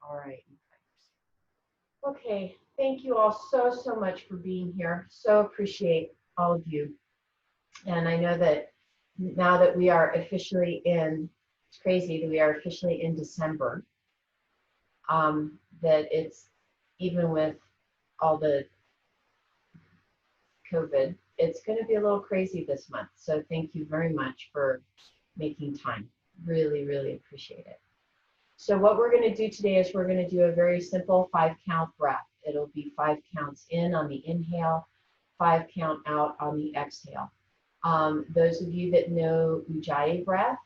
All right. Okay, thank you all so much for being here. So appreciate all of you. And I know that now that we are officially in, it's crazy that we are officially in December, that it's, even with all the COVID, it's going to be a little crazy this month. So thank you very much for making time. Really appreciate it. So what we're going to do today is we're going to do a very simple 5-count breath. It'll be 5 counts in on the inhale, 5 count out on the exhale. Those of you that know Ujjayi breath,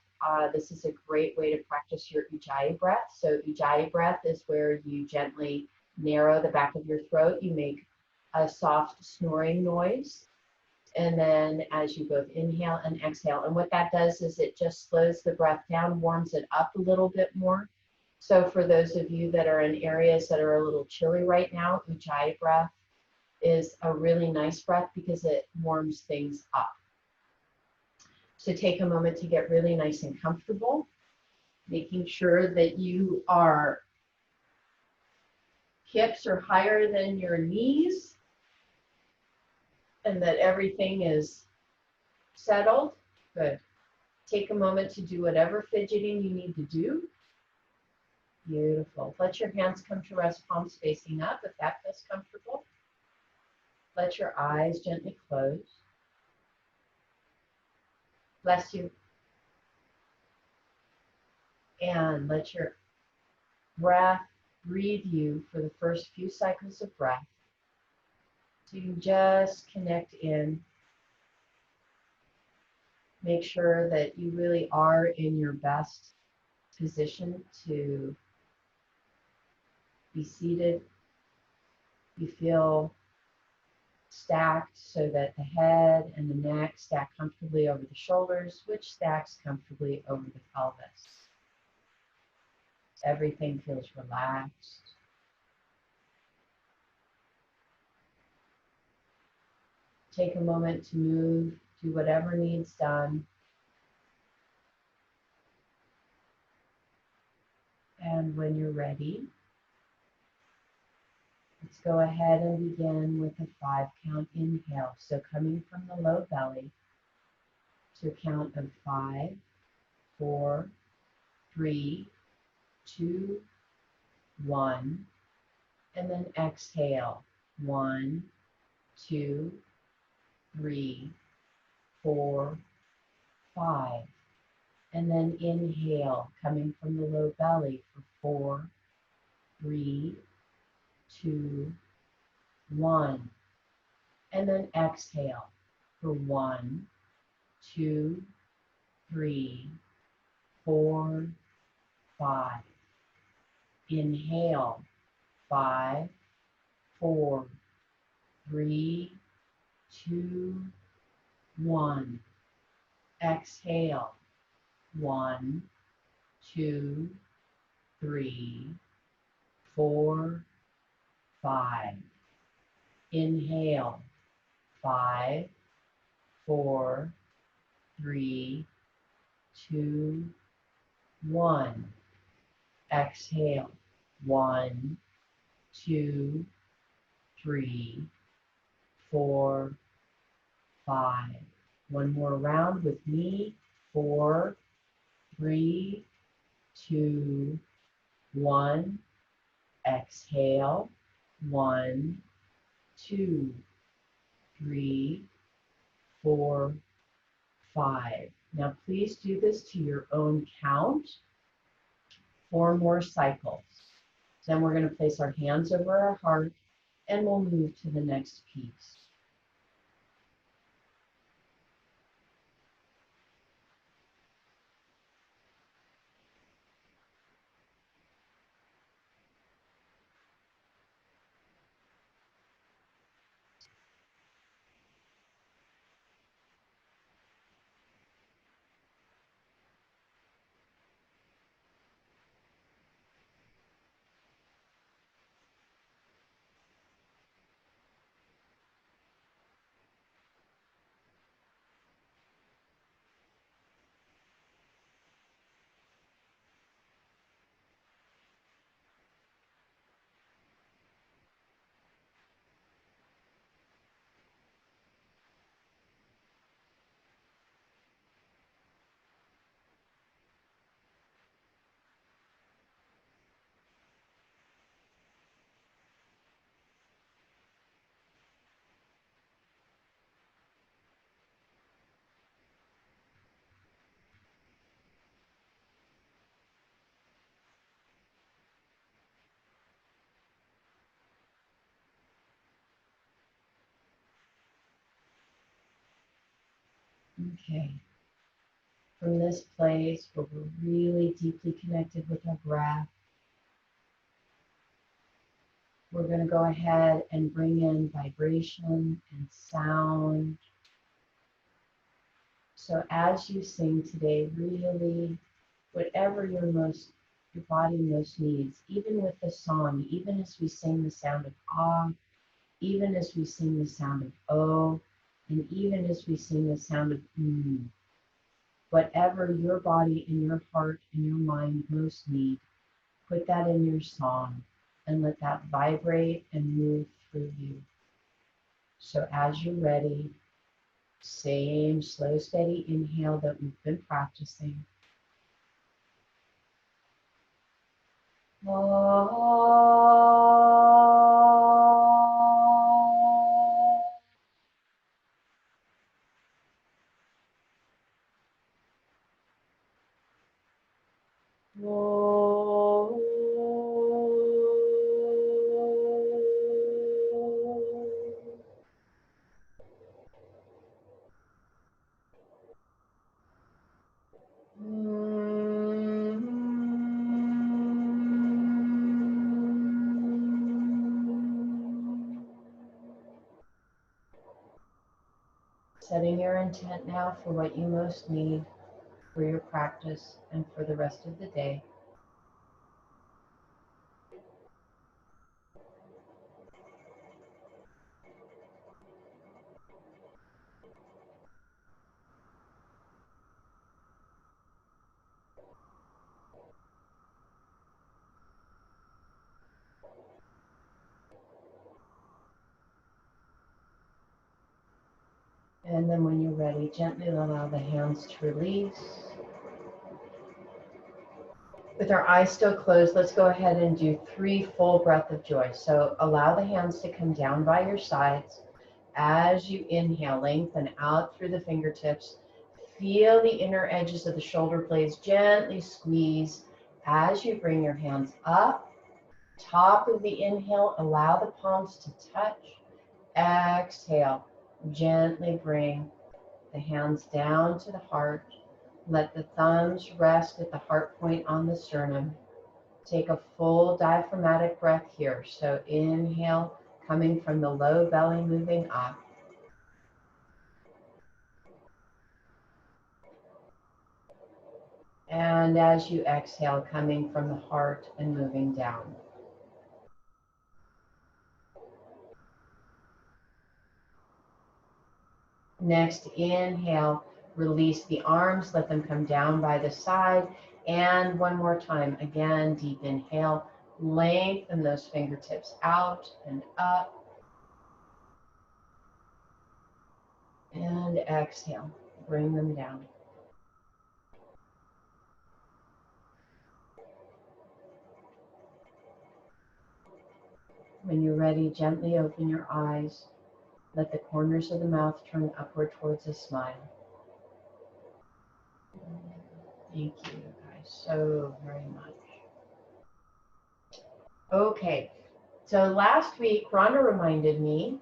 this is a great way to practice your Ujjayi breath. So Ujjayi breath is where you gently narrow the back of your throat. You make a soft snoring noise. And then as you both inhale and exhale, and what that does is it just slows the breath down, warms it up a little bit more. So for those of you that are in areas that are a little chilly right now, Ujjayi breath is a really nice breath because it warms things up. So take a moment to get really nice and comfortable, making sure that you are hips are higher than your knees and that everything is settled. Good. Take a moment to do whatever fidgeting you need to do. Beautiful. Let your hands come to rest, palms facing up if that feels comfortable. Let your eyes gently close. Bless you. And let your breath breathe you for the first few cycles of breath. So you just connect in. Make sure that you really are in your best position to be seated. You feel stacked so that the head and the neck stack comfortably over the shoulders, which stacks comfortably over the pelvis. Everything feels relaxed. Take a moment to move, do whatever needs done. And when you're ready, let's go ahead and begin with a 5-count inhale. So coming from the low belly to a count of 5, 4, 3, 2, 1, and then exhale. 1, 2, 3, 4, 5. And then inhale, coming from the low belly for 4, 3, 2, 1. And then exhale for 1, 2, 3, 4, 5. Inhale, 5, 4, 3, 2, 1. Exhale, 1, 2, 3, 4, 5. Inhale, 5, 4, 3, 2, 1. Exhale, 1, 2, 3, 4, 5. One more round with me. 4, 3, 2, 1. Exhale. 1, 2, 3, 4, 5. Now please do this to your own count. 4 more cycles. Then we're going to place our hands over our heart and we'll move to the next piece. Okay. From this place where we're really deeply connected with our breath, we're going to go ahead and bring in vibration and sound. So as you sing today, really, whatever your body most needs, even with the song, even as we sing the sound of ah, even as we sing the sound of oh, and even as we sing the sound of whatever your body and your heart and your mind most need, put that in your song and let that vibrate and move through you. So as you're ready, same slow, steady inhale that we've been practicing. Setting your intent now for what you most need for your practice and for the rest of the day. And then when you're ready, gently allow the hands to release. With our eyes still closed, let's go ahead and do 3 full breath of joy. So allow the hands to come down by your sides. As you inhale, lengthen out through the fingertips. Feel the inner edges of the shoulder blades gently squeeze. As you bring your hands up, top of the inhale, allow the palms to touch. Exhale, gently bring the hands down to the heart. Let the thumbs rest at the heart point on the sternum. Take a full diaphragmatic breath here. So inhale, coming from the low belly, moving up. And as you exhale, coming from the heart and moving down. Next, inhale, release the arms, let them come down by the side. And one more time, again, deep inhale, lengthen those fingertips out and up. And exhale, bring them down. When you're ready, gently open your eyes. Let the corners of the mouth turn upward towards a smile. Thank you guys so very much. Okay, so last week, Rhonda reminded me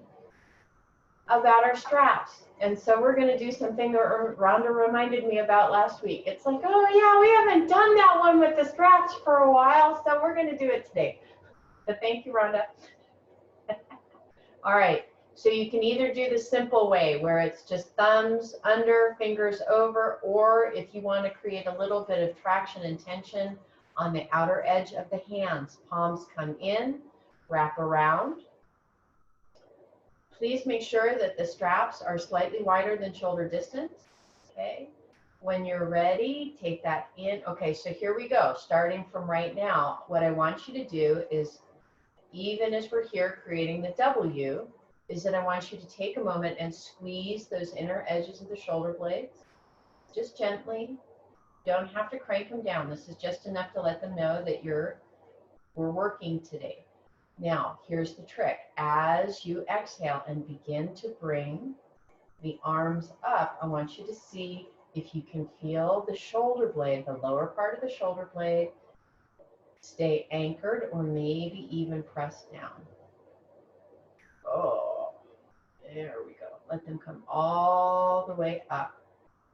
about our straps. And so we're going to do something that Rhonda reminded me about last week. It's like, oh yeah, we haven't done that one with the straps for a while, so we're going to do it today. So thank you, Rhonda. All right, so you can either do the simple way where it's just thumbs under, fingers over, or if you want to create a little bit of traction and tension on the outer edge of the hands, palms come in, wrap around. Please make sure that the straps are slightly wider than shoulder distance. Okay, when you're ready, take that in. Okay, so here we go. Starting from right now, what I want you to do is, even as we're here creating the W, is that I want you to take a moment and squeeze those inner edges of the shoulder blades, just gently. Don't have to crank them down. This is just enough to let them know that we're working today. Now, here's the trick. As you exhale and begin to bring the arms up, I want you to see if you can feel the shoulder blade, the lower part of the shoulder blade, stay anchored or maybe even pressed down. Oh, there we go. Let them come all the way up.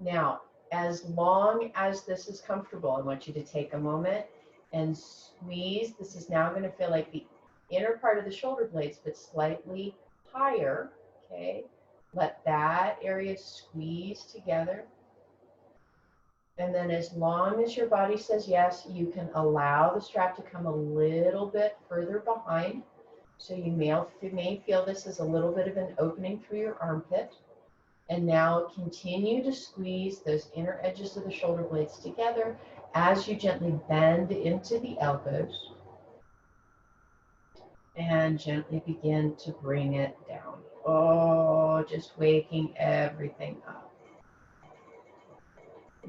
Now, as long as this is comfortable, I want you to take a moment and squeeze. This is now going to feel like the inner part of the shoulder blades, but slightly higher. Okay. Let that area squeeze together. And then as long as your body says yes, you can allow the strap to come a little bit further behind. So you may feel this as a little bit of an opening through your armpit. And now continue to squeeze those inner edges of the shoulder blades together as you gently bend into the elbows. And gently begin to bring it down. Oh, just waking everything up.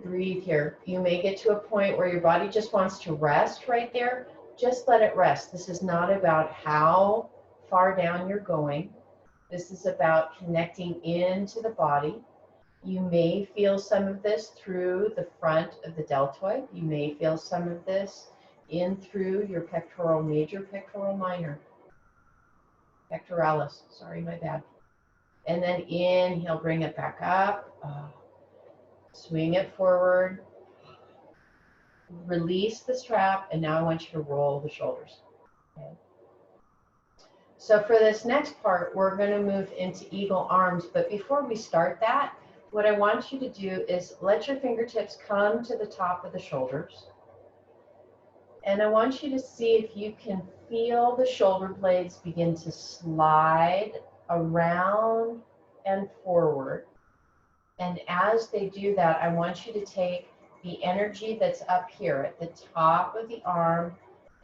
Breathe here. You may get to a point where your body just wants to rest right there. Just let it rest. This is not about how far down you're going. This is about connecting into the body. You may feel some of this through the front of the deltoid. You may feel some of this in through your pectoral major, pectoral minor. Pectoralis, sorry, my bad. And then inhale, bring it back up. Swing it forward. Release the strap, and now I want you to roll the shoulders. Okay. So for this next part, we're going to move into eagle arms. But before we start that, what I want you to do is let your fingertips come to the top of the shoulders. And I want you to see if you can feel the shoulder blades begin to slide around and forward. And as they do that, I want you to take the energy that's up here at the top of the arm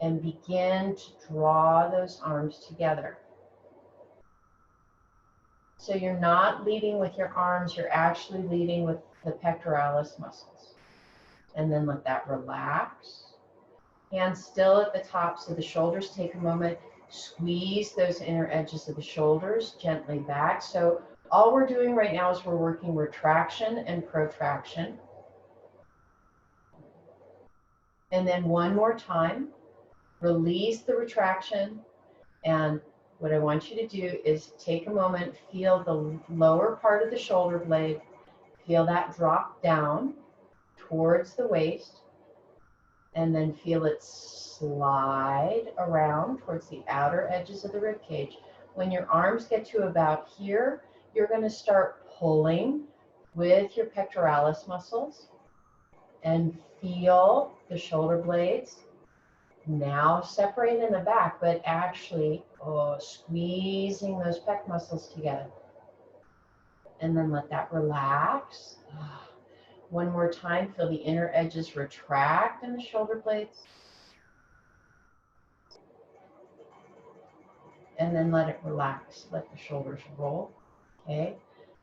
and begin to draw those arms together. So you're not leading with your arms, you're actually leading with the pectoralis muscles. And then let that relax. Hands still at the top, so the shoulders take a moment. Squeeze those inner edges of the shoulders gently back. So all we're doing right now is we're working retraction and protraction. And then one more time, release the retraction. And what I want you to do is take a moment, feel the lower part of the shoulder blade, feel that drop down towards the waist, and then feel it slide around towards the outer edges of the rib cage. When your arms get to about here, you're going to start pulling with your pectoralis muscles and feel the shoulder blades now separate in the back, but actually squeezing those pec muscles together. And then let that relax. One more time, feel the inner edges retract in the shoulder blades. And then let it relax, let the shoulders roll, okay?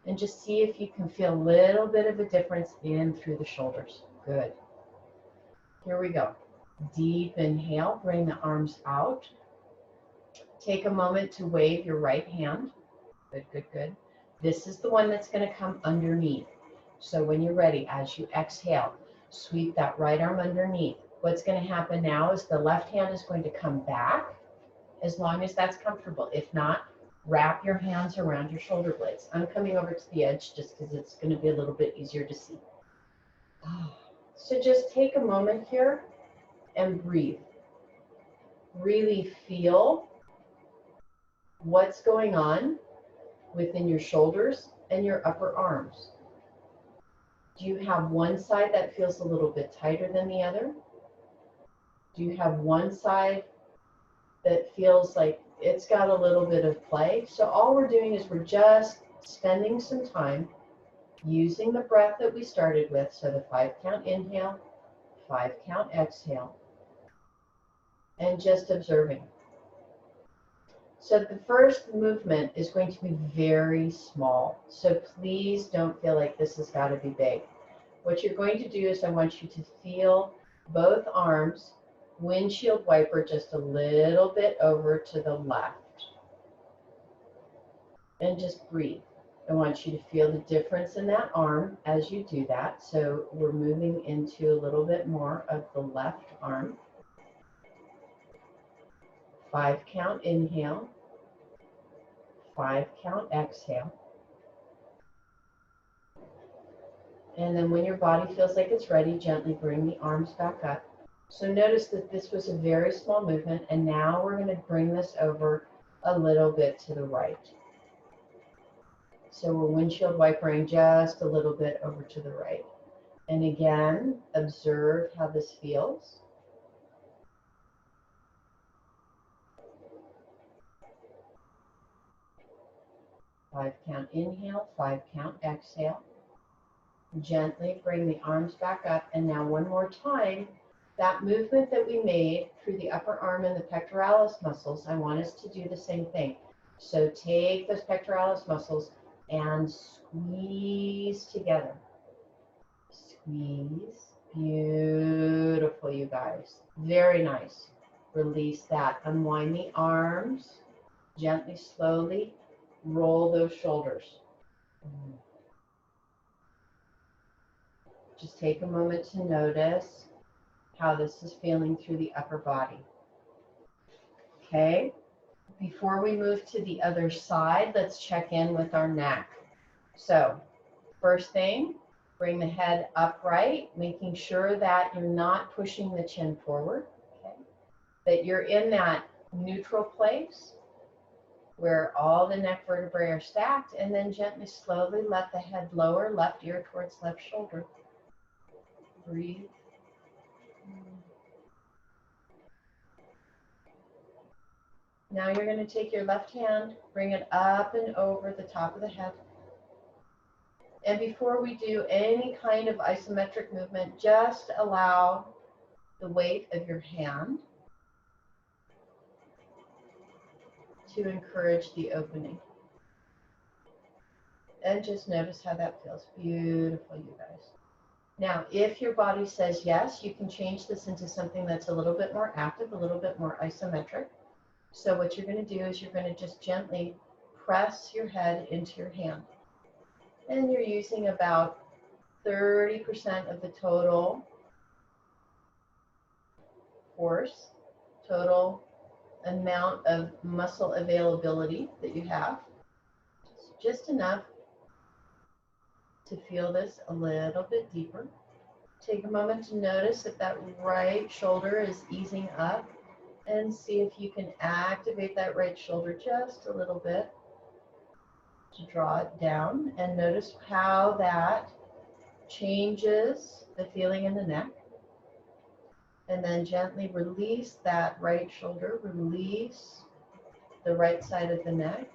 And just see if you can feel a little bit of a difference in through the shoulders. Good. Here we go. Deep inhale, bring the arms out. Take a moment to wave your right hand. Good, good, good. This is the one that's going to come underneath. So when you're ready, as you exhale, sweep that right arm underneath. What's going to happen now is the left hand is going to come back as long as that's comfortable. If not, wrap your hands around your shoulder blades. I'm coming over to the edge just because it's going to be a little bit easier to see. So just take a moment here and breathe. Really feel what's going on within your shoulders and your upper arms. Do you have one side that feels a little bit tighter than the other? Do you have one side that feels like it's got a little bit of play? So all we're doing is we're just spending some time using the breath that we started with. So the 5-count inhale, 5-count exhale, and just observing. So the first movement is going to be very small. So please don't feel like this has got to be big. What you're going to do is I want you to feel both arms windshield wiper just a little bit over to the left. And just breathe. I want you to feel the difference in that arm as you do that. So we're moving into a little bit more of the left arm. 5-count inhale. 5-count exhale. And then when your body feels like it's ready, gently bring the arms back up. So notice that this was a very small movement, and now we're going to bring this over a little bit to the right. So we're windshield wipering just a little bit over to the right. And again, observe how this feels. Five count inhale, 5 count exhale. Gently bring the arms back up, and now one more time, that movement that we made through the upper arm and the pectoralis muscles, I want us to do the same thing. So take those pectoralis muscles and squeeze together. Squeeze. Beautiful, you guys. Very nice. Release that. Unwind the arms. Gently, slowly roll those shoulders. Just take a moment to notice how this is feeling through the upper body. Okay, before we move to the other side, let's check in with our neck. So, first thing, bring the head upright, making sure that you're not pushing the chin forward, okay? That you're in that neutral place where all the neck vertebrae are stacked, and then gently, slowly let the head lower, left ear towards left shoulder. Breathe. Now you're going to take your left hand, bring it up and over the top of the head. And before we do any kind of isometric movement, just allow the weight of your hand to encourage the opening. And just notice how that feels. Beautiful, you guys. Now, if your body says yes, you can change this into something that's a little bit more active, a little bit more isometric. So what you're going to do is you're going to just gently press your head into your hand. And you're using about 30% of the total force, total amount of muscle availability that you have. Just enough to feel this a little bit deeper. Take a moment to notice if that right shoulder is easing up, and see if you can activate that right shoulder just a little bit to draw it down, and notice how that changes the feeling in the neck. And then gently release that right shoulder, release the right side of the neck,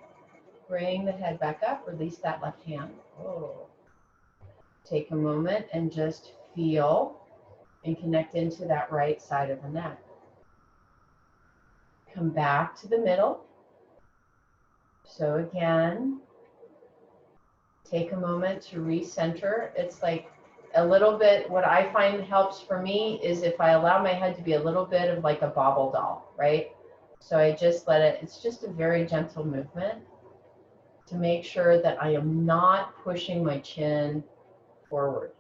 bring the head back up, release that left hand. Oh. Take a moment and just feel and connect into that right side of the neck. Come back to the middle. So again, take a moment to recenter. It's like a little bit, what I find helps for me is if I allow my head to be a little bit of like a bobble doll, right? So I just let it, it's just a very gentle movement to make sure that I am not pushing my chin forward.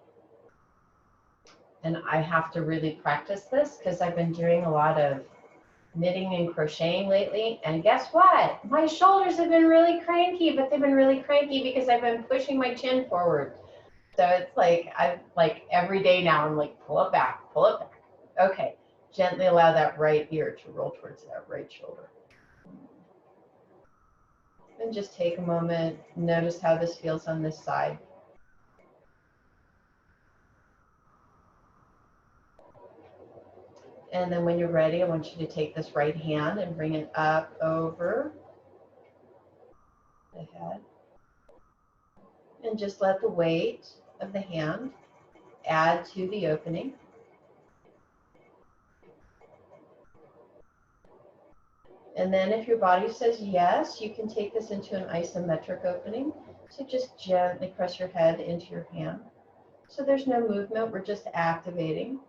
And I have to really practice this because I've been doing a lot of knitting and crocheting lately, and guess what? My shoulders have been really cranky, but they've been really cranky because I've been pushing my chin forward. So it's like, I've like every day now, I'm like, pull it back, pull it back. Okay, gently allow that right ear to roll towards that right shoulder. And just take a moment, notice how this feels on this side. And then when you're ready, I want you to take this right hand and bring it up over the head. And just let the weight of the hand add to the opening. And then if your body says yes, you can take this into an isometric opening. So just gently press your head into your hand. So there's no movement, we're just activating.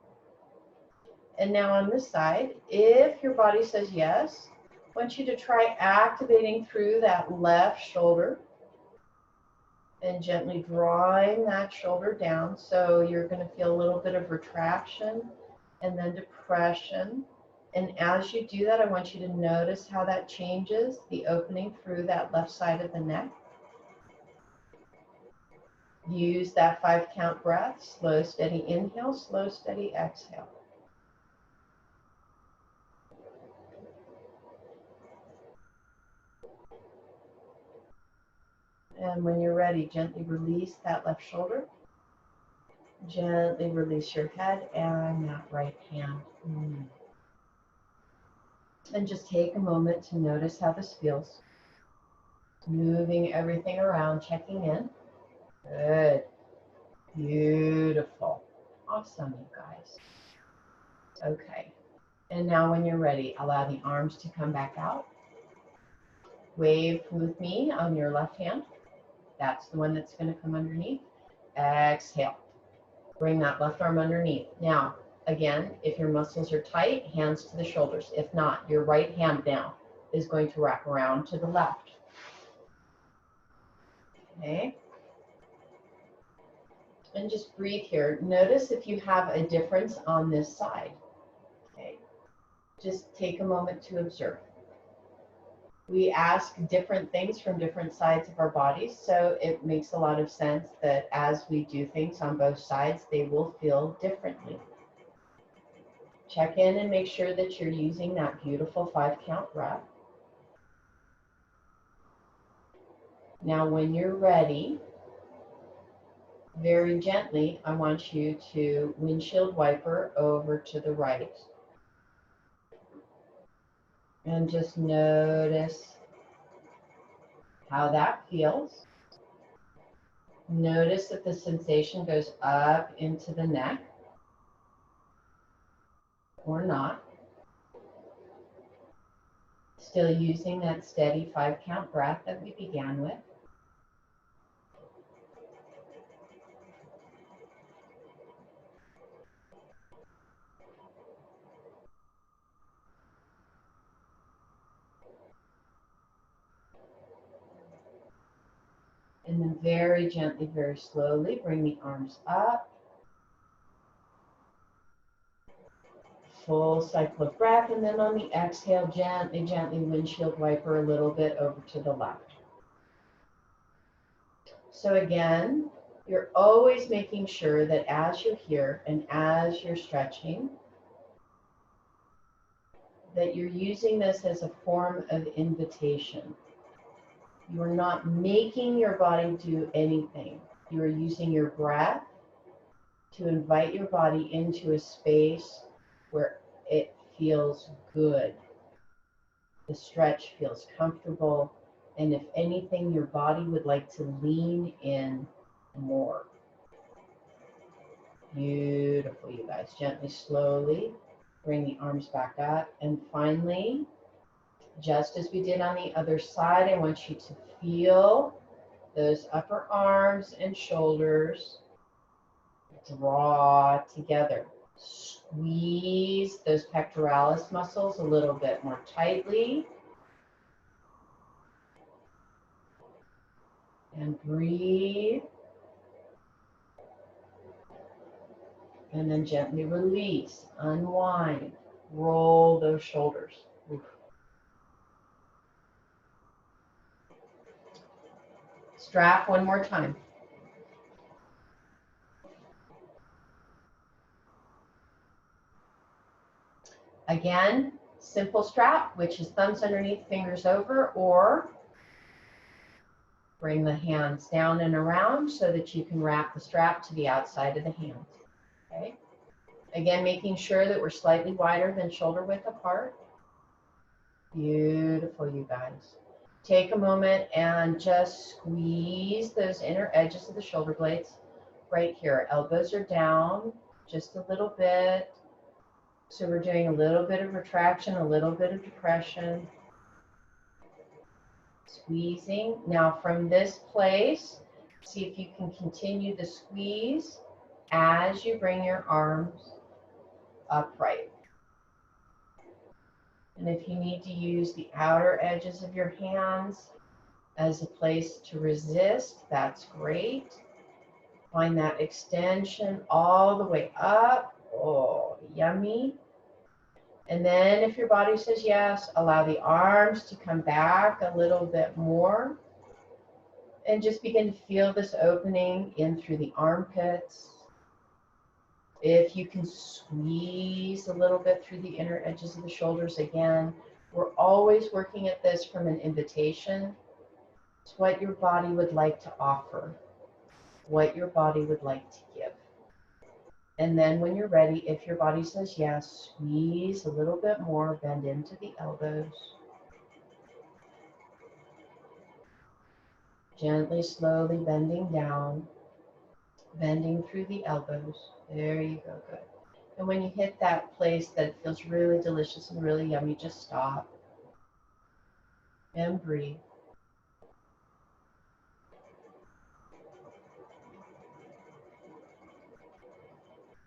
And now on this side, if your body says yes, I want you to try activating through that left shoulder and gently drawing that shoulder down. So you're going to feel a little bit of retraction and then depression. And as you do that, I want you to notice how that changes the opening through that left side of the neck. Use that 5 count breath. Slow, steady inhale, slow, steady exhale. And when you're ready, gently release that left shoulder. Gently release your head and that right hand. And just take a moment to notice how this feels. Moving everything around, checking in. Good. Beautiful. Awesome, you guys. Okay. And now when you're ready, allow the arms to come back out. Wave with me on your left hand. That's the one that's going to come underneath. Exhale. Bring that left arm underneath. Now, again, if your muscles are tight, hands to the shoulders. If not, your right hand now is going to wrap around to the left. Okay. And just breathe here. Notice if you have a difference on this side. Okay. Just take a moment to observe. We ask different things from different sides of our bodies, so it makes a lot of sense that as we do things on both sides, they will feel differently. Check in and make sure that you're using that beautiful 5 count breath. Now, when you're ready, very gently, I want you to windshield wiper over to the right. And just notice how that feels. Notice that the sensation goes up into the neck or not. Still using that steady 5 count breath that we began with. And then very gently, very slowly, bring the arms up. Full cycle of breath, and then on the exhale, gently, gently windshield wiper a little bit over to the left. So again, you're always making sure that as you're here and as you're stretching, that you're using this as a form of invitation. You're not making your body do anything. You're using your breath to invite your body into a space where it feels good. The stretch feels comfortable. And if anything, your body would like to lean in more. Beautiful, you guys. Gently, slowly, bring the arms back up. And finally, just as we did on the other side, I want you to feel those upper arms and shoulders draw together. Squeeze those pectoralis muscles a little bit more tightly. And breathe. And then gently release, unwind, roll those shoulders. Oof. Strap one more time. Again, simple strap, which is thumbs underneath, fingers over, or bring the hands down and around so that you can wrap the strap to the outside of the hands. Okay. Again, making sure that we're slightly wider than shoulder width apart. Beautiful, you guys. Take a moment and just squeeze those inner edges of the shoulder blades right here. Elbows are down just a little bit. So we're doing a little bit of retraction, a little bit of depression. Squeezing. Now from this place, see if you can continue the squeeze as you bring your arms upright. And if you need to use the outer edges of your hands as a place to resist, that's great. Find that extension all the way up. Oh, yummy. And then if your body says yes, allow the arms to come back a little bit more. And just begin to feel this opening in through the armpits. If you can squeeze a little bit through the inner edges of the shoulders again. We're always working at this from an invitation. It's what your body would like to offer, what your body would like to give. And then when you're ready, if your body says yes, squeeze a little bit more, bend into the elbows. Gently, slowly bending down, bending through the elbows. There you go, good. And when you hit that place that feels really delicious and really yummy, just stop and breathe.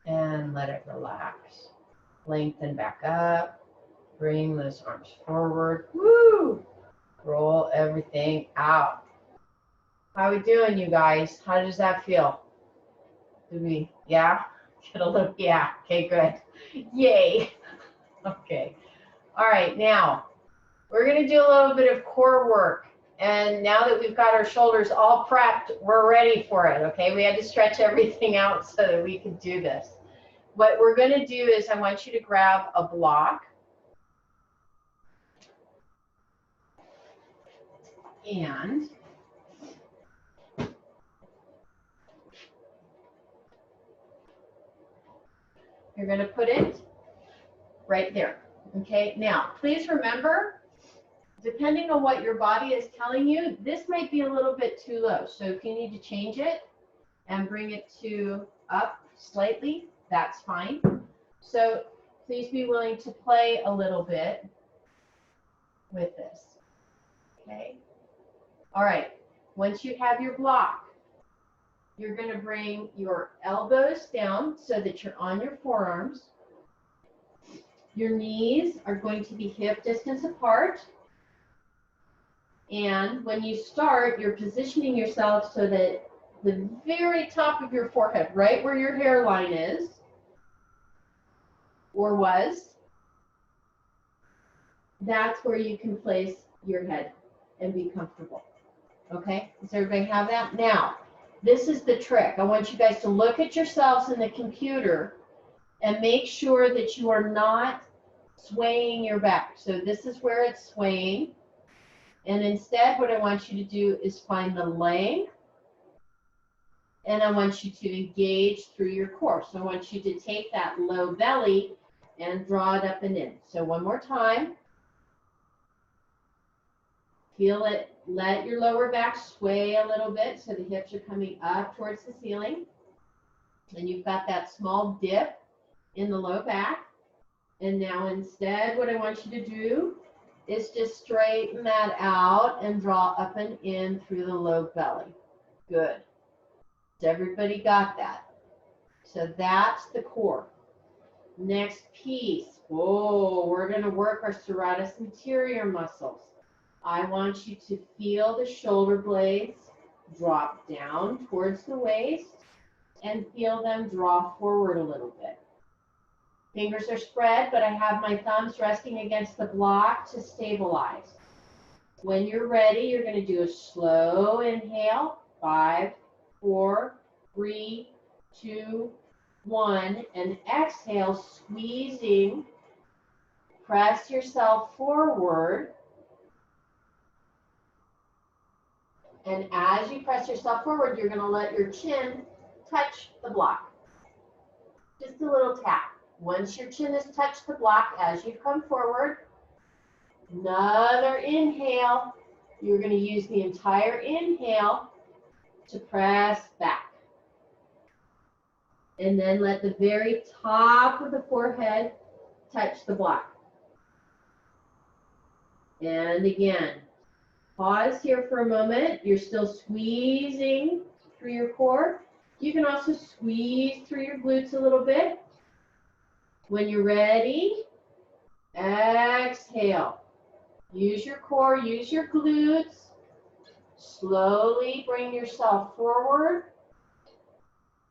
And let it relax. Lengthen back up. Bring those arms forward. Woo! Roll everything out. How are we doing, you guys? How does that feel? Do we, yeah? Get a little, yeah. Okay, good. Yay. Okay. All right, now we're going to do a little bit of core work. And now that we've got our shoulders all prepped, we're ready for it, okay? We had to stretch everything out so that we could do this. What we're going to do is I want you to grab a block. And you're going to put it right there, okay? Now, please remember, depending on what your body is telling you, this might be a little bit too low. So if you need to change it and bring it to up slightly, that's fine. So please be willing to play a little bit with this, okay? All right, once you have your block, you're going to bring your elbows down so that you're on your forearms. Your knees are going to be hip distance apart. And when you start, you're positioning yourself so that the very top of your forehead, right where your hairline is, or was, that's where you can place your head and be comfortable. Okay, does everybody have that? Now, this is the trick. I want you guys to look at yourselves in the computer and make sure that you are not swaying your back. So this is where it's swaying. And instead, what I want you to do is find the length. And I want you to engage through your core. So I want you to take that low belly and draw it up and in. So one more time. Feel it, let your lower back sway a little bit so the hips are coming up towards the ceiling. And you've got that small dip in the low back. And now instead, what I want you to do is just straighten that out and draw up and in through the low belly. Good. So everybody got that? So that's the core. Next piece. Whoa, we're going to work our serratus anterior muscles. I want you to feel the shoulder blades drop down towards the waist and feel them draw forward a little bit. Fingers are spread, but I have my thumbs resting against the block to stabilize. When you're ready, you're going to do a slow inhale. 5, 4, 3, 2, 1. And exhale, squeezing. Press yourself forward. And as you press yourself forward, you're going to let your chin touch the block. Just a little tap. Once your chin has touched the block as you come forward, another inhale. You're going to use the entire inhale to press back. And then let the very top of the forehead touch the block. And again, pause here for a moment. You're still squeezing through your core. You can also squeeze through your glutes a little bit. When you're ready, exhale. Use your core, use your glutes. Slowly bring yourself forward.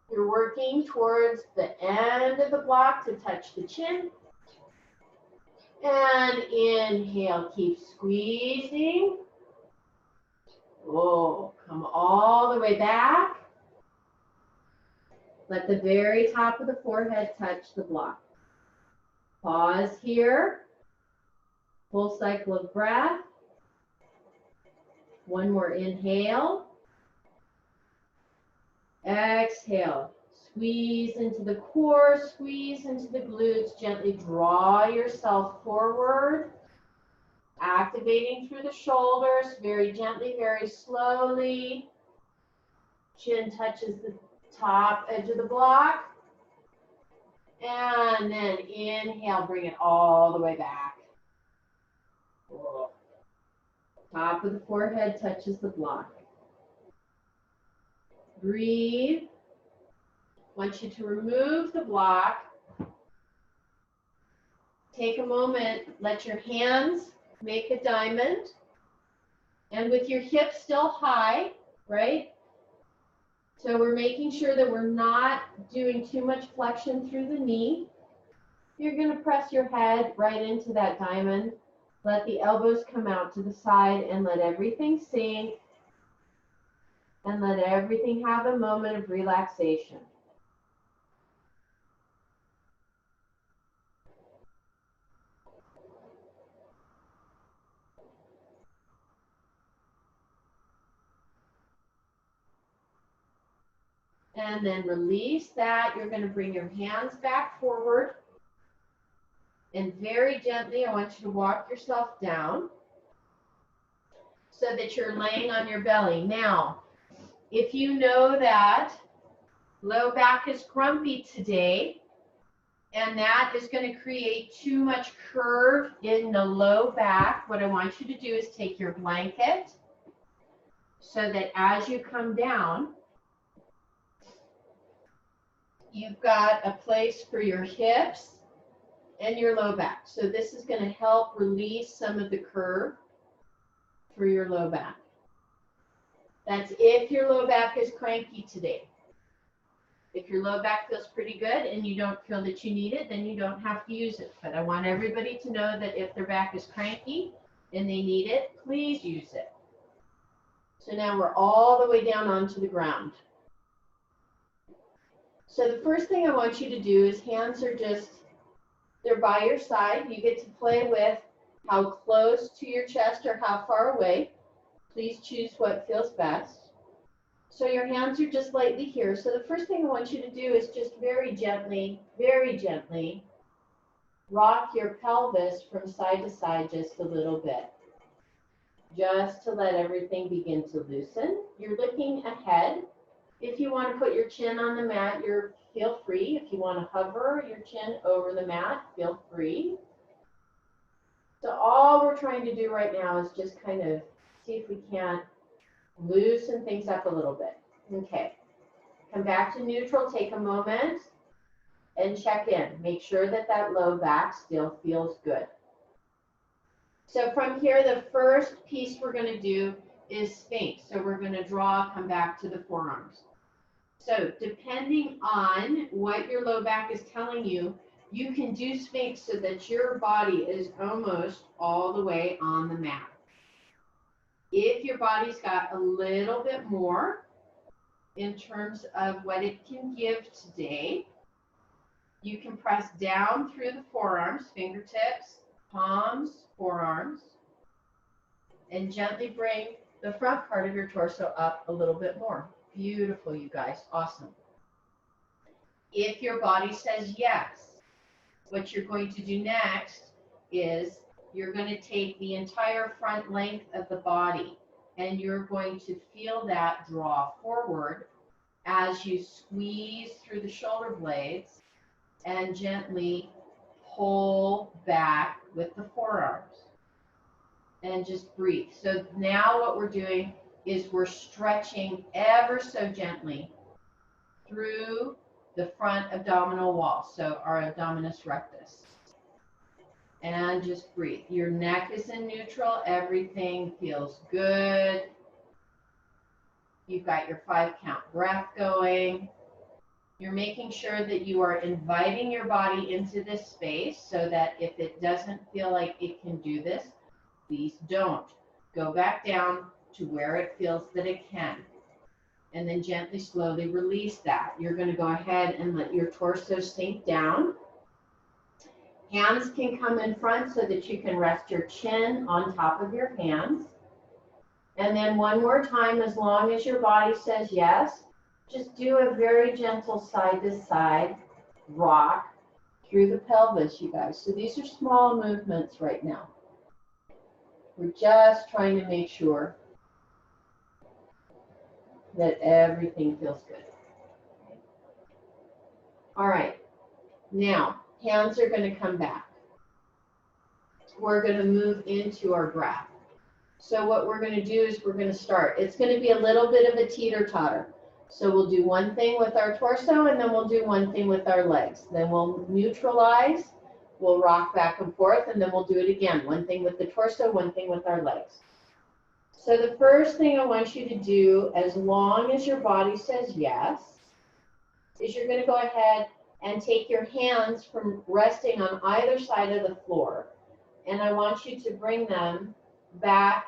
You're working towards the end of the block to touch the chin. And inhale, keep squeezing. Oh, come all the way back. Let the very top of the forehead touch the block. Pause here. Full cycle of breath. One more inhale. Exhale. Squeeze into the core, squeeze into the glutes. Gently draw yourself forward. Activating through the shoulders, very gently, very slowly. Chin touches the top edge of the block. And then inhale, bring it all the way back. Whoa. Top of the forehead touches the block. Breathe. I want you to remove the block. Take a moment, let your hands make a diamond. And with your hips still high, right? So we're making sure that we're not doing too much flexion through the knee. You're going to press your head right into that diamond. Let the elbows come out to the side and let everything sink. And let everything have a moment of relaxation. And then release that. You're going to bring your hands back forward. And very gently, I want you to walk yourself down so that you're laying on your belly. Now, if you know that low back is grumpy today, and that is going to create too much curve in the low back, what I want you to do is take your blanket so that as you come down, you've got a place for your hips and your low back. So this is going to help release some of the curve for your low back. That's if your low back is cranky today. If your low back feels pretty good and you don't feel that you need it, then you don't have to use it. But I want everybody to know that if their back is cranky and they need it, please use it. So now we're all the way down onto the ground. So the first thing I want you to do is hands are just, they're by your side. You get to play with how close to your chest or how far away. Please choose what feels best. So your hands are just lightly here. So the first thing I want you to do is just very gently rock your pelvis from side to side just a little bit. Just to let everything begin to loosen. You're looking ahead. If you want to put your chin on the mat, feel free. If you want to hover your chin over the mat, feel free. So all we're trying to do right now is just kind of see if we can't loosen things up a little bit. Okay. Come back to neutral. Take a moment and check in. Make sure that that low back still feels good. So from here, the first piece we're going to do is Sphinx. So we're going to draw, come back to the forearms. So depending on what your low back is telling you, you can do Sphinx so that your body is almost all the way on the mat. If your body's got a little bit more in terms of what it can give today, you can press down through the forearms, fingertips, palms, forearms, and gently bring the front part of your torso up a little bit more. Beautiful, you guys. Awesome. If your body says yes, what you're going to do next is you're going to take the entire front length of the body and you're going to feel that draw forward as you squeeze through the shoulder blades and gently pull back with the forearms. And just breathe. So now what we're doing is we're stretching ever so gently through the front abdominal wall, so our abdominis rectus. And just breathe. Your neck is in neutral. Everything feels good. You've got your 5-count breath going. You're making sure that you are inviting your body into this space so that if it doesn't feel like it can do this, please don't. Go back down to where it feels that it can. And then gently, slowly release that. You're going to go ahead and let your torso sink down. Hands can come in front so that you can rest your chin on top of your hands. And then one more time, as long as your body says yes, just do a very gentle side to side rock through the pelvis, you guys. So these are small movements right now. We're just trying to make sure that everything feels good. All right, now hands are going to come back. We're going to move into our breath. So what we're going to do is we're going to start. It's going to be a little bit of a teeter-totter. So we'll do one thing with our torso, and then we'll do one thing with our legs. Then we'll neutralize, we'll rock back and forth, and then we'll do it again. One thing with the torso, one thing with our legs. So the first thing I want you to do, as long as your body says yes, is you're going to go ahead and take your hands from resting on either side of the floor, and I want you to bring them back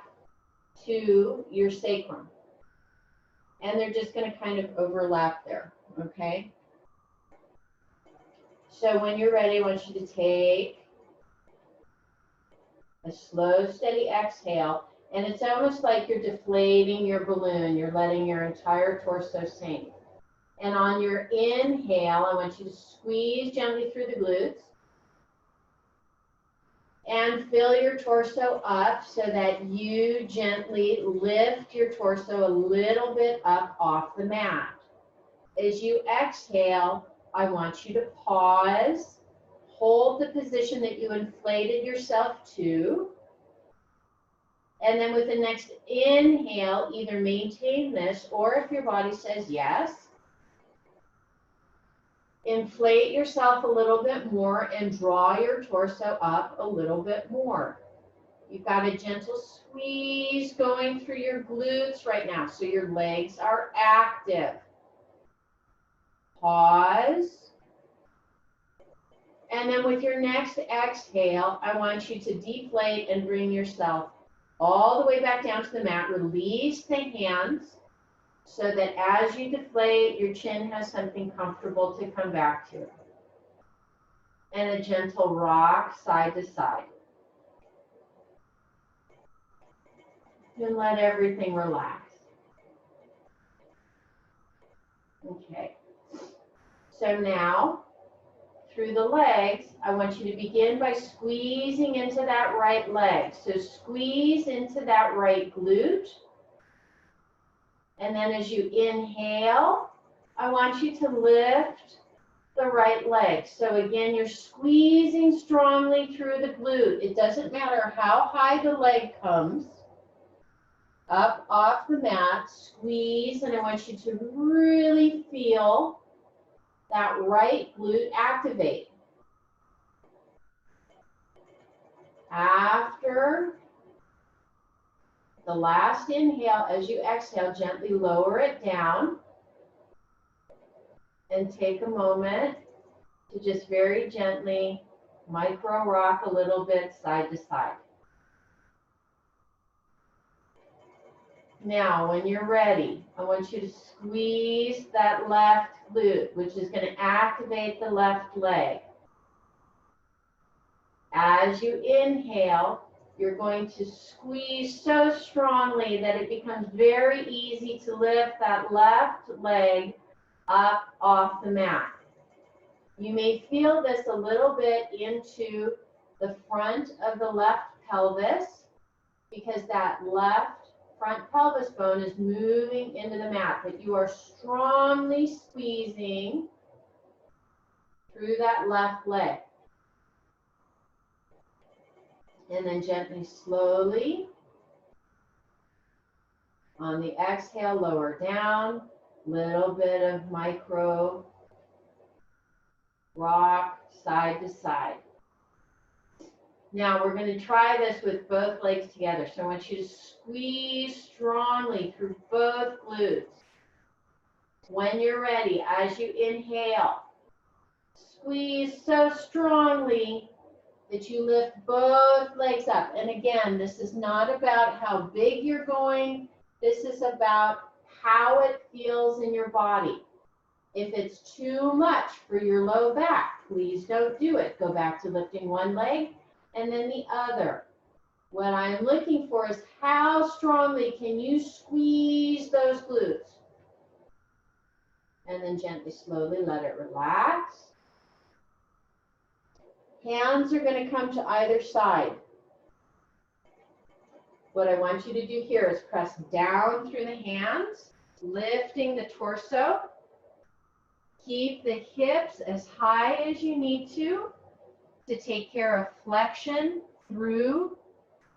to your sacrum. And they're just going to kind of overlap there, okay? So when you're ready, I want you to take a slow, steady exhale, and it's almost like you're deflating your balloon. You're letting your entire torso sink. And on your inhale, I want you to squeeze gently through the glutes and fill your torso up so that you gently lift your torso a little bit up off the mat. As you exhale, I want you to pause, hold the position that you inflated yourself to, and then with the next inhale, either maintain this, or if your body says yes, inflate yourself a little bit more and draw your torso up a little bit more. You've got a gentle squeeze going through your glutes right now, so your legs are active. Pause. And then with your next exhale, I want you to deflate and bring yourself all the way back down to the mat. Release the hands so that as you deflate, your chin has something comfortable to come back to. And a gentle rock side to side. And let everything relax. Okay. So now, through the legs, I want you to begin by squeezing into that right leg. So squeeze into that right glute. And then as you inhale, I want you to lift the right leg. So again, you're squeezing strongly through the glute. It doesn't matter how high the leg comes. Up off the mat, squeeze, and I want you to really feel that right glute activate. After the last inhale, as you exhale, gently lower it down and take a moment to just very gently micro rock a little bit side to side. Now, when you're ready, I want you to squeeze that left glute, which is going to activate the left leg. As you inhale, you're going to squeeze so strongly that it becomes very easy to lift that left leg up off the mat. You may feel this a little bit into the front of the left pelvis because that left front pelvis bone is moving into the mat, but you are strongly squeezing through that left leg. And then gently, slowly, on the exhale, lower down, little bit of micro rock side to side. Now we're going to try this with both legs together. So I want you to squeeze strongly through both glutes. When you're ready, as you inhale, squeeze so strongly that you lift both legs up. And again, this is not about how big you're going. This is about how it feels in your body. If it's too much for your low back, please don't do it. Go back to lifting one leg and then the other. What I'm looking for is how strongly can you squeeze those glutes? And then gently, slowly let it relax. Hands are going to come to either side. What I want you to do here is press down through the hands, lifting the torso. Keep the hips as high as you need to take care of flexion through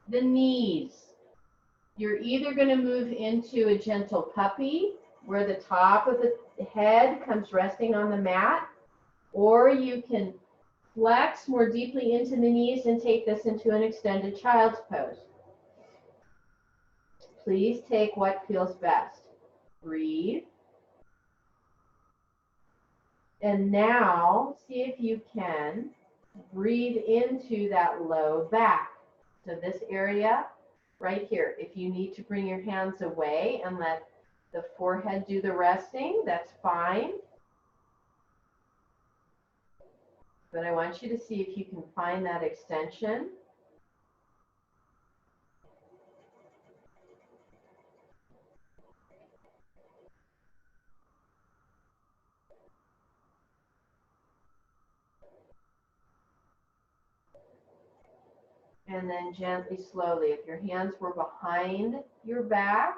the knees. You're either going to move into a gentle puppy, where the top of the head comes resting on the mat, or you can flex more deeply into the knees and take this into an extended child's pose. Please take what feels best. Breathe. And now, see if you can breathe into that low back. So this area right here, if you need to bring your hands away and let the forehead do the resting, that's fine. But I want you to see if you can find that extension. And then gently, slowly, if your hands were behind your back,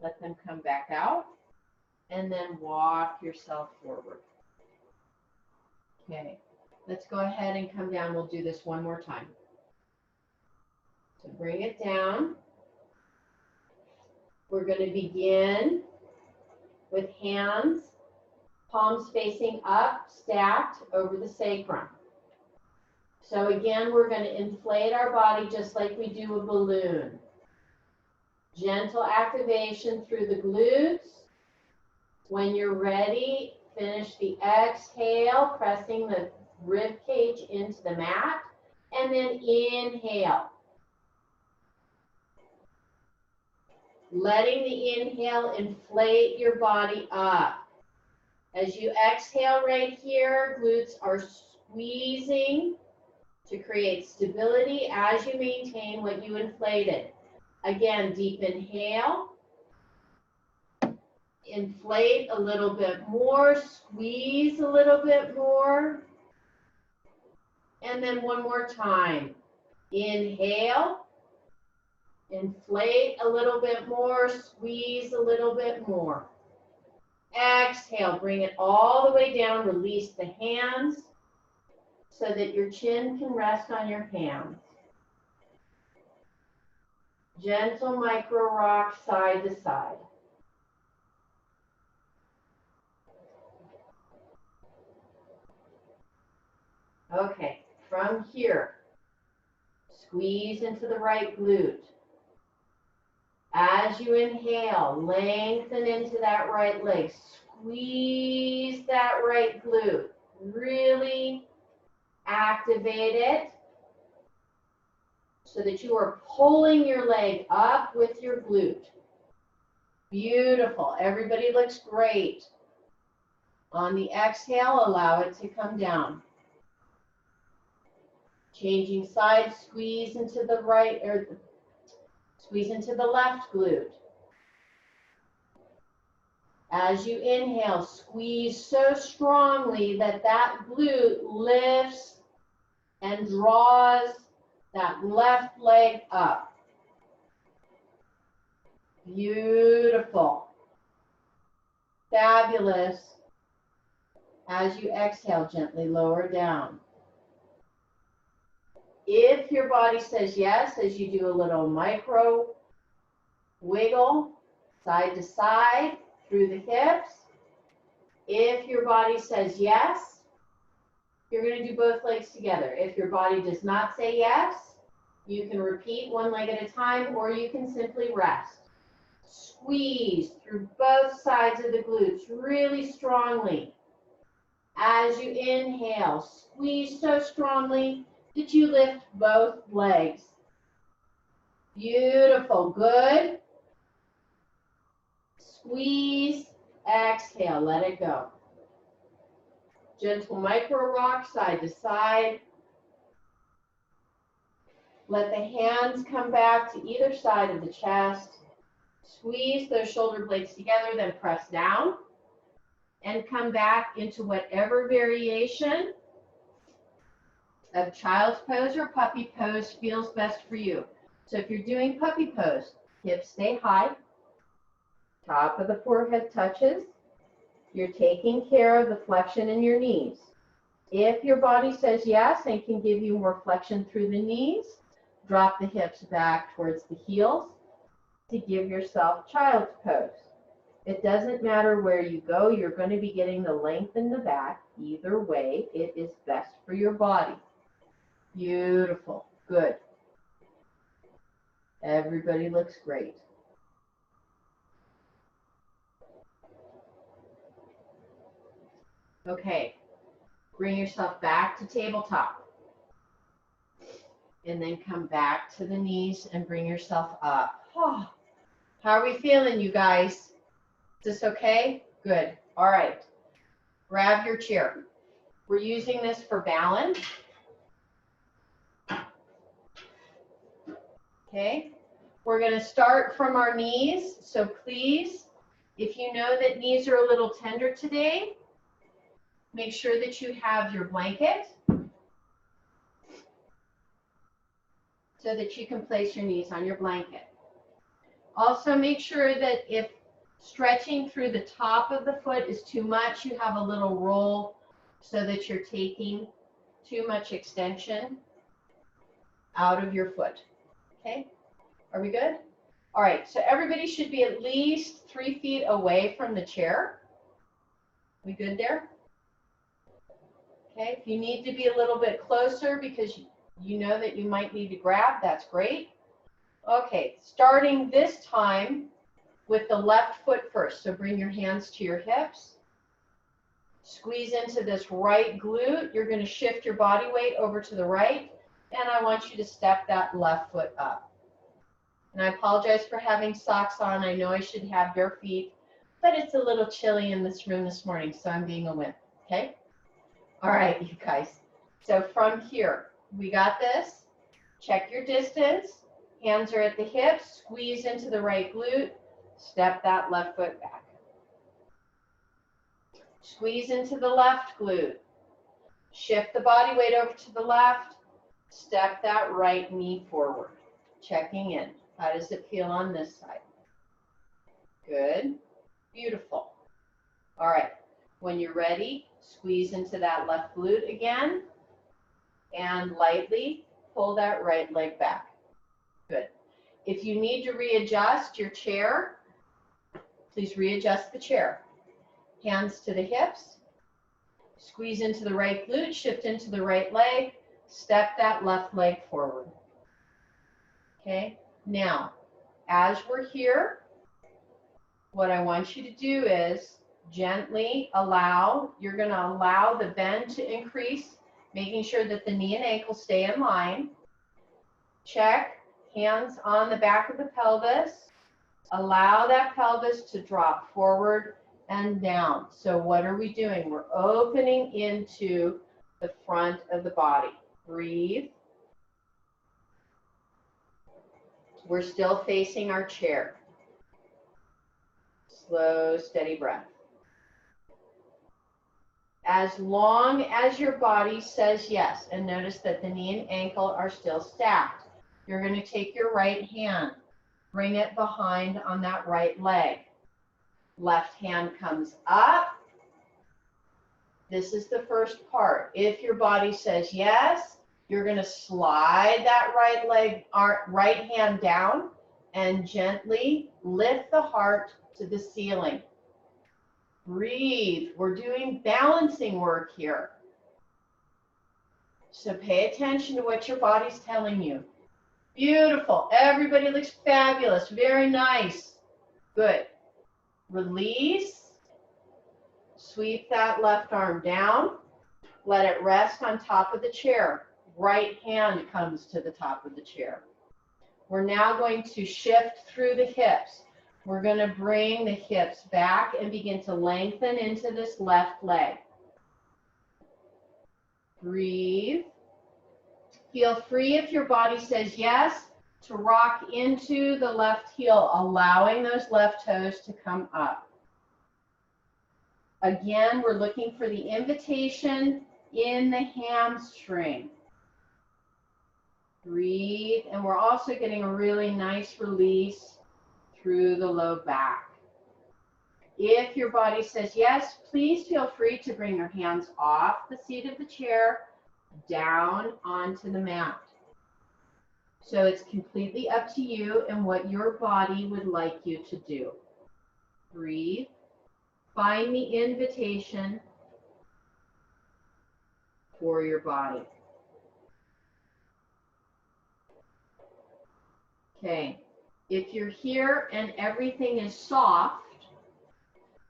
let them come back out. And then walk yourself forward. Okay, let's go ahead and come down. We'll do this one more time. So bring it down. We're going to begin with hands, palms facing up, stacked over the sacrum. So again, we're going to inflate our body just like we do a balloon. Gentle activation through the glutes. When you're ready, finish the exhale, pressing the rib cage into the mat, and then inhale. Letting the inhale inflate your body up. As you exhale right here, glutes are squeezing to create stability as you maintain what you inflated. Again, deep inhale. Inflate a little bit more, squeeze a little bit more. And then one more time. Inhale. Inflate a little bit more, squeeze a little bit more. Exhale, bring it all the way down, release the hands so that your chin can rest on your hands. Gentle micro rock side to side. Okay, from here, squeeze into the right glute. As you inhale, lengthen into that right leg. Squeeze that right glute. Really activate it so that you are pulling your leg up with your glute. Beautiful. Everybody looks great. On the exhale, allow it to come down. Changing sides, squeeze into the right or squeeze into the left glute. As you inhale, squeeze so strongly that that glute lifts and draws that left leg up. Beautiful. Fabulous. As you exhale, gently lower down. If your body says yes, as you do a little micro wiggle, side to side, through the hips. If your body says yes, you're going to do both legs together. If your body does not say yes, you can repeat one leg at a time, or you can simply rest. Squeeze through both sides of the glutes really strongly. As you inhale, squeeze so strongly that you lift both legs. Beautiful, good. Squeeze, exhale, let it go. Gentle micro rock side to side. Let the hands come back to either side of the chest. Squeeze those shoulder blades together, then press down. And come back into whatever variation of child's pose or puppy pose feels best for you. So if you're doing puppy pose, hips stay high, top of the forehead touches. You're taking care of the flexion in your knees. If your body says yes and can give you more flexion through the knees, drop the hips back towards the heels to give yourself child's pose. It doesn't matter where you go, you're going to be getting the length in the back. Either way, it is best for your body. Beautiful. Good. Everybody looks great. Okay. Bring yourself back to tabletop. And then come back to the knees and bring yourself up. Oh, how are we feeling, you guys? Is this okay? Good. All right. Grab your chair. We're using this for balance. Okay. We're going to start from our knees. So please, if you know that knees are a little tender today, make sure that you have your blanket so that you can place your knees on your blanket. Also, make sure that if stretching through the top of the foot is too much, you have a little roll so that you're taking too much extension out of your foot. Okay, are we good? All right, so everybody should be at least 3 feet away from the chair. We good there? Okay, if you need to be a little bit closer because you know that you might need to grab, that's great. Okay, starting this time with the left foot first. So bring your hands to your hips. Squeeze into this right glute. You're going to shift your body weight over to the right. And I want you to step that left foot up. And I apologize for having socks on. I know I should have bare feet, but it's a little chilly in this room this morning, so I'm being a wimp. Okay? All right, you guys. So from here, we got this. Check your distance. Hands are at the hips. Squeeze into the right glute. Step that left foot back. Squeeze into the left glute. Shift the body weight over to the left. Step that right knee forward. Checking in. How does it feel on this side? Good. Beautiful. All right. When you're ready, squeeze into that left glute again. And lightly pull that right leg back. Good. If you need to readjust your chair, please readjust the chair. Hands to the hips. Squeeze into the right glute, shift into the right leg. Step that left leg forward. Okay? Now, as we're here, what I want you to do is gently you're going to allow the bend to increase, making sure that the knee and ankle stay in line. Check. Hands on the back of the pelvis. Allow that pelvis to drop forward and down. So what are we doing? We're opening into the front of the body. Breathe. We're still facing our chair. Slow, steady breath. As long as your body says yes, and notice that the knee and ankle are still stacked, you're going to take your right hand, bring it behind on that right leg. Left hand comes up. This is the first part. If your body says yes, you're going to slide that right hand down and gently lift the heart to the ceiling. Breathe. We're doing balancing work here. So pay attention to what your body's telling you. Beautiful. Everybody looks fabulous. Very nice. Good. Release. Sweep that left arm down. Let it rest on top of the chair. Right hand comes to the top of the chair. We're now going to shift through the hips. We're going to bring the hips back and begin to lengthen into this left leg. Breathe. Feel free, if your body says yes, to rock into the left heel, allowing those left toes to come up. Again, we're looking for the invitation in the hamstring. Breathe, and we're also getting a really nice release through the low back. If your body says yes, please feel free to bring your hands off the seat of the chair, down onto the mat. So it's completely up to you and what your body would like you to do. Breathe. Find the invitation for your body. Okay. If you're here and everything is soft,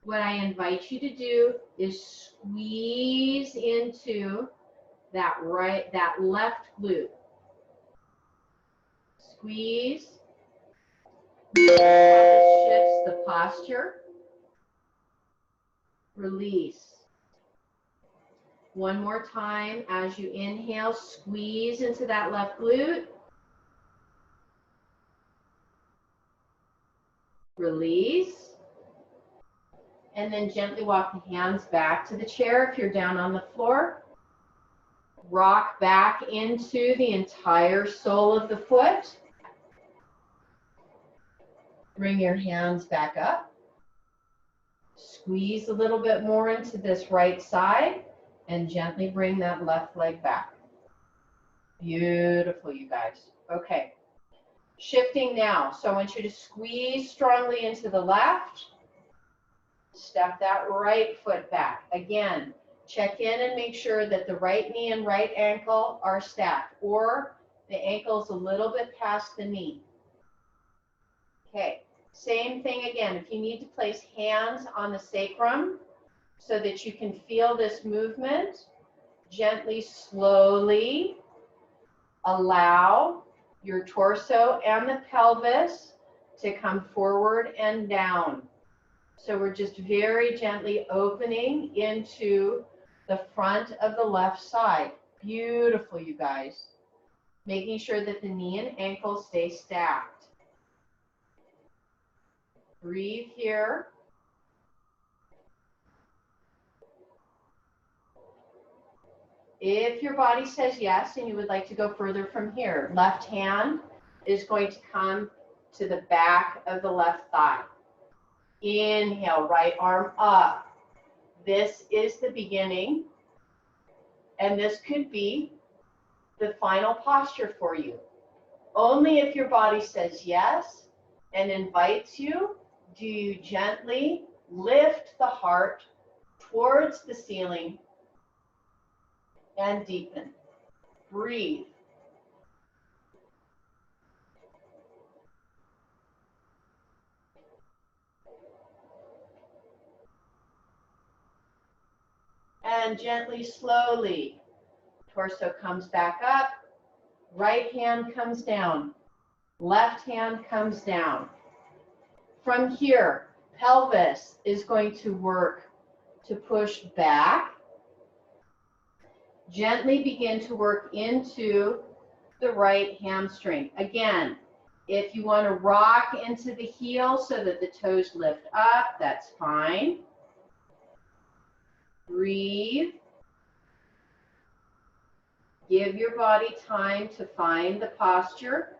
what I invite you to do is squeeze into that left glute. Squeeze. This shifts the posture. Release. One more time as you inhale, squeeze into that left glute. Release. And then gently walk the hands back to the chair if you're down on the floor. Rock back into the entire sole of the foot. Bring your hands back up. Squeeze a little bit more into this right side and gently bring that left leg back. Beautiful, you guys. Okay. Shifting now. So I want you to squeeze strongly into the left. Step that right foot back. Again, check in and make sure that the right knee and right ankle are stacked, or the ankle's a little bit past the knee. Okay, same thing again. If you need to place hands on the sacrum so that you can feel this movement, gently, slowly allow your torso and the pelvis to come forward and down. So we're just very gently opening into the front of the left side. Beautiful, you guys. Making sure that the knee and ankle stay stacked. Breathe here. If your body says yes and you would like to go further from here, left hand is going to come to the back of the left thigh. Inhale, right arm up. This is the beginning, and this could be the final posture for you. Only if your body says yes and invites you, do you gently lift the heart towards the ceiling and deepen. Breathe. And gently, slowly, torso comes back up, right hand comes down, left hand comes down. From here, pelvis is going to work to push back. Gently begin to work into the right hamstring. Again, if you want to rock into the heel so that the toes lift up, that's fine. Breathe. Give your body time to find the posture.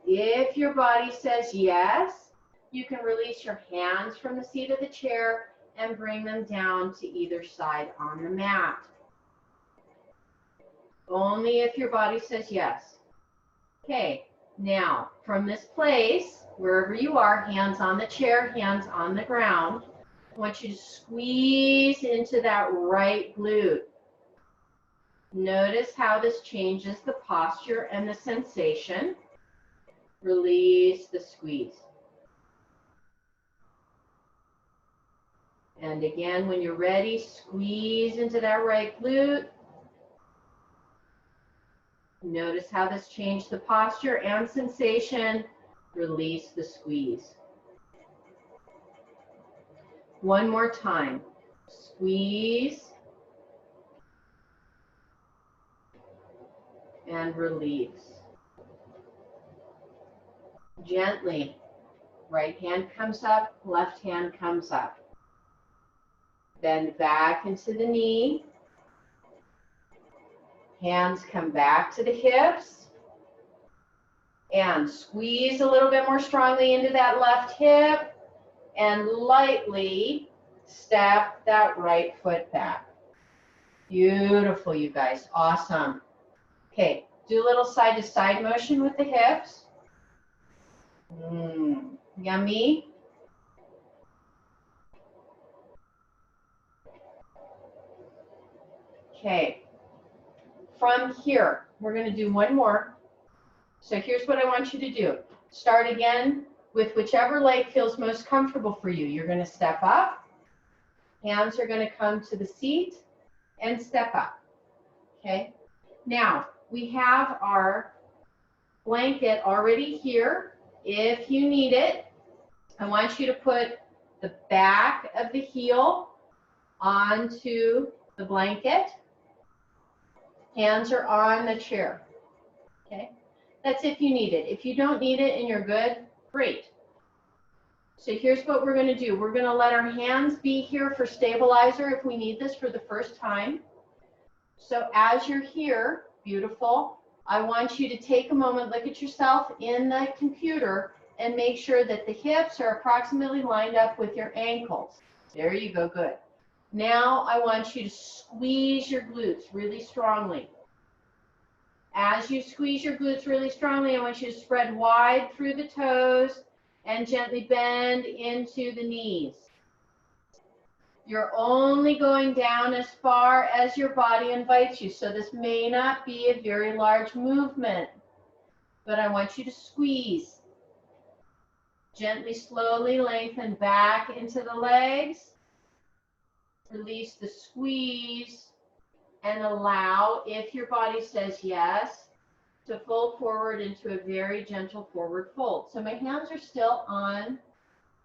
If your body says yes, you can release your hands from the seat of the chair and bring them down to either side on the mat. Only if your body says yes. Okay, now from this place, wherever you are, hands on the chair, hands on the ground, I want you to squeeze into that right glute. Notice how this changes the posture and the sensation. Release the squeeze. And again, when you're ready, squeeze into that right glute. Notice how this changed the posture and sensation. Release the squeeze. One more time. Squeeze and release. Gently. Right hand comes up, left hand comes up. Bend back into the knee. Hands come back to the hips. And squeeze a little bit more strongly into that left hip. And lightly step that right foot back. Beautiful, you guys. Awesome. Okay, do a little side to side motion with the hips. Yummy. Okay. From here, we're going to do one more. So here's what I want you to do. Start again with whichever leg feels most comfortable for you. You're going to step up. Hands are going to come to the seat and step up. Okay. Now, we have our blanket already here. If you need it, I want you to put the back of the heel onto the blanket. Hands are on the chair. Okay. That's if you need it. If you don't need it and you're good, great. So here's what we're going to do. We're going to let our hands be here for stabilizer if we need this for the first time. So as you're here, beautiful, I want you to take a moment, look at yourself in the computer and make sure that the hips are approximately lined up with your ankles. There you go, good. Now I want you to squeeze your glutes really strongly. As you squeeze your glutes really strongly, I want you to spread wide through the toes and gently bend into the knees. You're only going down as far as your body invites you, so this may not be a very large movement, but I want you to squeeze. Gently, slowly lengthen back into the legs. Release the squeeze and allow, if your body says yes, to fold forward into a very gentle forward fold. So my hands are still on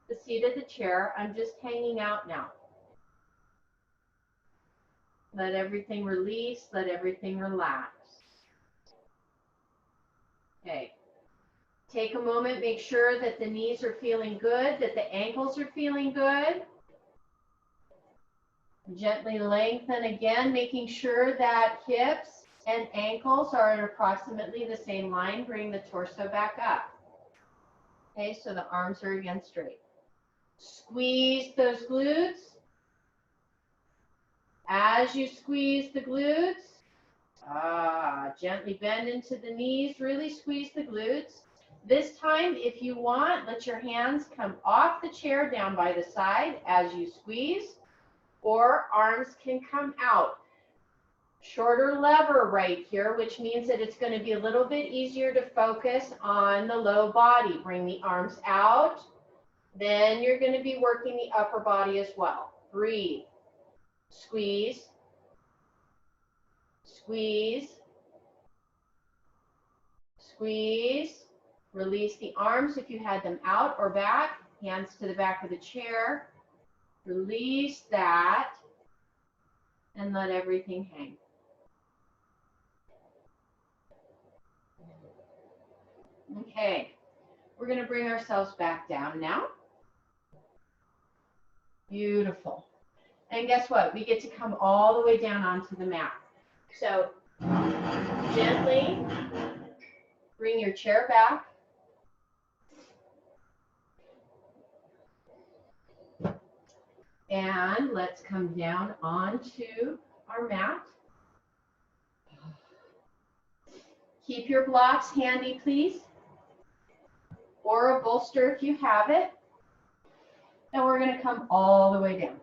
the seat of the chair. I'm just hanging out now. Let everything release, let everything relax. Okay. Take a moment, make sure that the knees are feeling good, that the ankles are feeling good. Gently lengthen again, making sure that hips and ankles are in approximately the same line. Bring the torso back up. Okay, so the arms are again straight. Squeeze those glutes. As you squeeze the glutes, gently bend into the knees, really squeeze the glutes. This time, if you want, let your hands come off the chair down by the side as you squeeze, or arms can come out. Shorter lever right here, which means that it's going to be a little bit easier to focus on the low body. Bring the arms out. Then you're going to be working the upper body as well. Breathe. Squeeze, squeeze, squeeze. Release the arms if you had them out or back. Hands to the back of the chair. Release that and let everything hang. Okay, we're going to bring ourselves back down now. Beautiful. And guess what? We get to come all the way down onto the mat. So gently bring your chair back. And let's come down onto our mat. Keep your blocks handy, please, or a bolster if you have it. And we're going to come all the way down.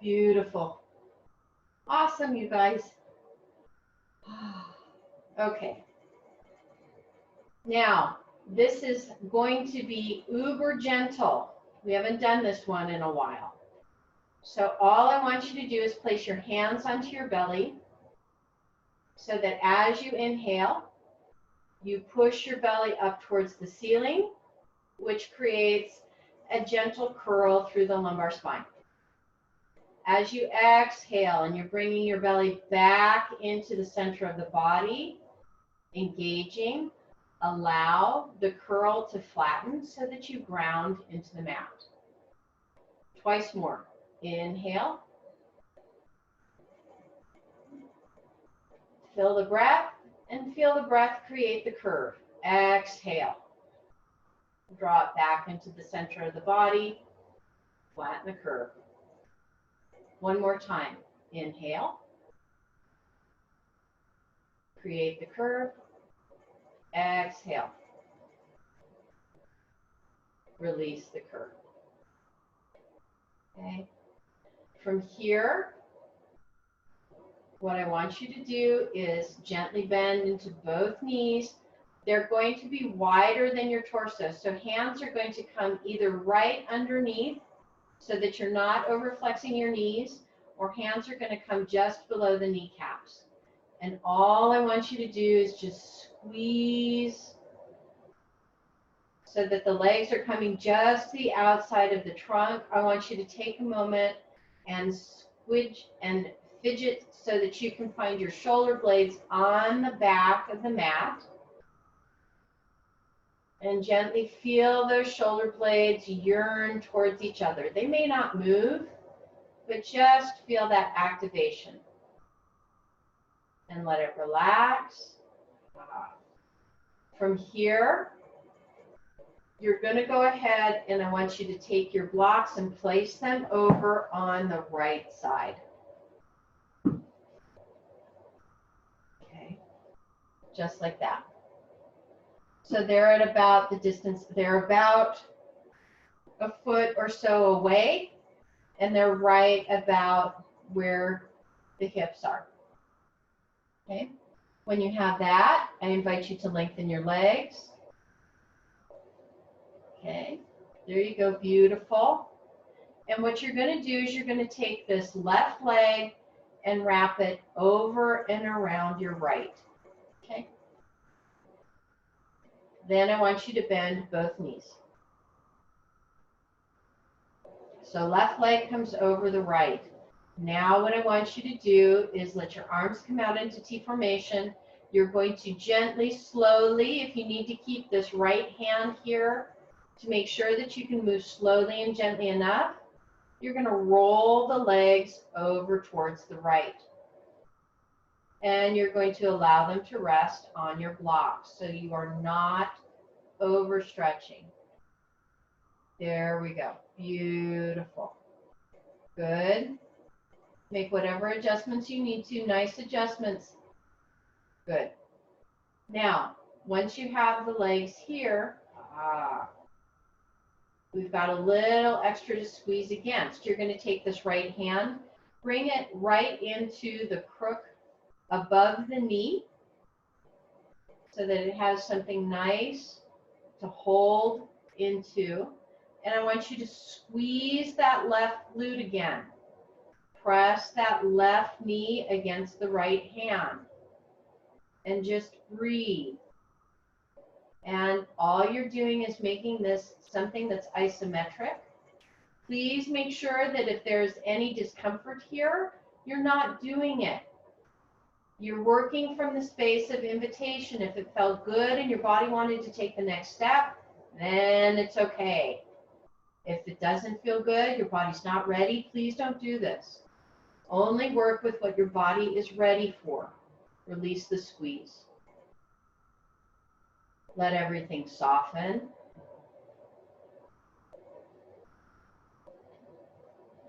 Beautiful. Awesome, you guys. Okay. Now, this is going to be uber gentle. We haven't done this one in a while. So all I want you to do is place your hands onto your belly so that as you inhale, you push your belly up towards the ceiling, which creates a gentle curl through the lumbar spine. As you exhale and you're bringing your belly back into the center of the body, engaging, allow the curl to flatten so that you ground into the mat. Twice more. Inhale. Feel the breath and feel the breath create the curve. Exhale. Draw it back into the center of the body. Flatten the curve. One more time. Inhale. Create the curve. Exhale. Release the curve. Okay. From here, what I want you to do is gently bend into both knees. They're going to be wider than your torso. So hands are going to come either right underneath so that you're not overflexing your knees, or hands are going to come just below the kneecaps. And all I want you to do is just squeeze so that the legs are coming just the outside of the trunk. I want you to take a moment and squidge and fidget so that you can find your shoulder blades on the back of the mat. And gently feel those shoulder blades yearn towards each other. They may not move, but just feel that activation. And let it relax. From here, you're going to go ahead and I want you to take your blocks and place them over on the right side. Okay, just like that. So they're at about the distance, they're about a foot or so away, and they're right about where the hips are. Okay, when you have that, I invite you to lengthen your legs. Okay, there you go, beautiful. And what you're going to do is you're going to take this left leg and wrap it over and around your right. Okay. Then I want you to bend both knees. So left leg comes over the right. Now what I want you to do is let your arms come out into T formation. You're going to gently, slowly, if you need to keep this right hand here to make sure that you can move slowly and gently enough, you're going to roll the legs over towards the right. And you're going to allow them to rest on your blocks so you are not overstretching. There we go. Beautiful. Good. Make whatever adjustments you need to. Nice adjustments. Good. Now, once you have the legs here, we've got a little extra to squeeze against. You're going to take this right hand, bring it right into the crook above the knee so that it has something nice to hold into. And I want you to squeeze that left glute again. Press that left knee against the right hand. And just breathe. And all you're doing is making this something that's isometric. Please make sure that if there's any discomfort here, you're not doing it. You're working from the space of invitation. If it felt good and your body wanted to take the next step, then it's okay. If it doesn't feel good, your body's not ready, please don't do this. Only work with what your body is ready for. Release the squeeze. Let everything soften.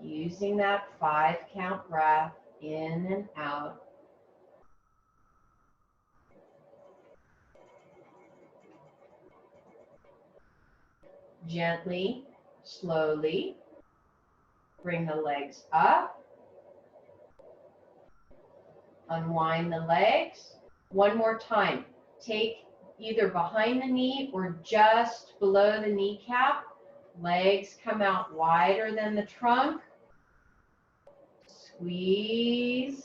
Using that 5-count breath in and out. Gently, slowly, bring the legs up. Unwind the legs. One more time. Take either behind the knee or just below the kneecap. Legs come out wider than the trunk. Squeeze.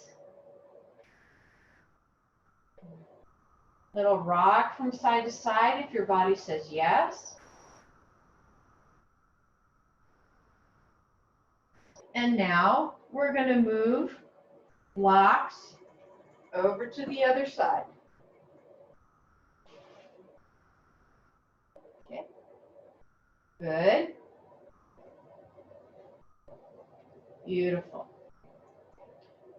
Little rock from side to side if your body says yes. And now we're going to move blocks over to the other side. Okay. Good. Beautiful.